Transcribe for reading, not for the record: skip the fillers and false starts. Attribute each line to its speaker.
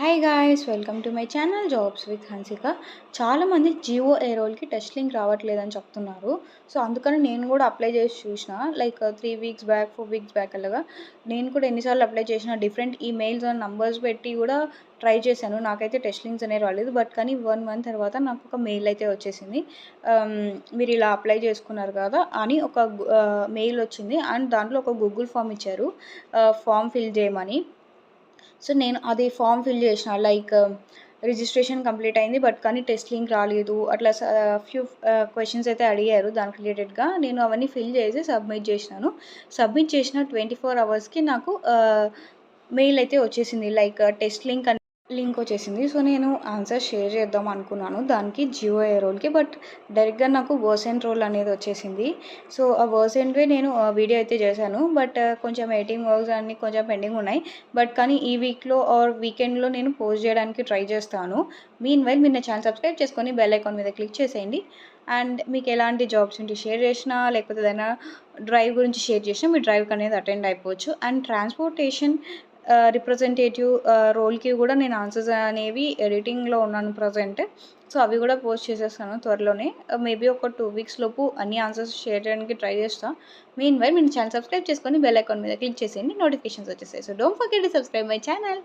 Speaker 1: Hi guys, welcome to my channel jobs with Hansika. చాలామంది జియో ఏ రోల్కి test link రావట్లేదని చెప్తున్నారు. సో అందుకని నేను కూడా అప్లై చేసి చూసిన. Like 3 weeks back 4 weeks back అలాగా నేను కూడా ఎన్నిసార్లు అప్లై చేసిన డిఫరెంట్ ఈమెయిల్స్ అండ్ నంబర్స్ పెట్టి కూడా ట్రై చేశాను. నాకైతే టెస్ట్ లింక్స్ అనేవి రాలేదు. బట్ కానీ 1 మంత్ తర్వాత నాకు ఒక మెయిల్ అయితే వచ్చేసింది. మీరు ఇలా అప్లై చేసుకున్నారు కదా అని ఒక మెయిల్ వచ్చింది. అండ్ దాంట్లో ఒక గూగుల్ ఫామ్ ఇచ్చారు, ఫామ్ ఫిల్ చేయమని. సో నేను అది ఫామ్ ఫిల్ చేసిన. లైక్ రిజిస్ట్రేషన్ కంప్లీట్ అయింది, బట్ కానీ టెస్ట్ లింక్ రాలేదు. అట్లా ఫ్యూ క్వశ్చన్స్ అయితే అడిగారు దానికి రిలేటెడ్గా. నేను అవన్నీ ఫిల్ చేసి సబ్మిట్ చేసినాను. సబ్మిట్ చేసిన 24 అవర్స్కి నాకు మెయిల్ అయితే వచ్చేసింది, లైక్ టెస్ట్ లింక్ వచ్చేసింది. సో నేను ఆన్సర్ షేర్ చేద్దాం అనుకున్నాను దానికి, జియో ఏ రోల్కి. బట్ డైరెక్ట్గా నాకు వర్సెంట్ రోల్ అనేది వచ్చేసింది. సో ఆ వర్సెంట్వే నేను వీడియో అయితే చేశాను. బట్ కొంచెం ఎడిటింగ్ వర్క్స్ అన్నీ కొంచెం పెండింగ్ ఉన్నాయి. బట్ కానీ ఈ వీక్లో ఆర్ వీకెండ్లో నేను పోస్ట్ చేయడానికి ట్రై చేస్తాను. మీన్ వైల్ మీరు నా ఛానల్ సబ్స్క్రైబ్ చేసుకొని బెల్ ఐకాన్ మీద క్లిక్ చేసేయండి. అండ్ మీకు ఎలాంటి జాబ్స్ ఉంటే షేర్ చేసినా, లేకపోతే ఏదైనా డ్రైవ్ గురించి షేర్ చేసినా మీ డ్రైవ్కి అనేది అటెండ్ అయిపోవచ్చు. అండ్ ట్రాన్స్పోర్టేషన్ రిప్రజెంటేటివ్ రోల్కి కూడా నేను ఆన్సర్స్ అనేవి ఎడిటింగ్లో ఉన్నాను ప్రజెంట్. సో అవి కూడా పోస్ట్ చేసేస్తాను త్వరలోనే. మేబీ ఒక 2 వీక్స్ లోపు అన్ని ఆన్సర్స్ షేర్ చేయడానికి ట్రై చేస్తాను. మీన్ వైల్ మీరు ఛానల్ సబ్స్క్రైబ్ చేసుకొని బెల్ ఐకాన్ మీద క్లిక్ చేసేయండి, నోటిఫికేషన్స్ వచ్చేస్తాయి. So don't forget to subscribe my channel.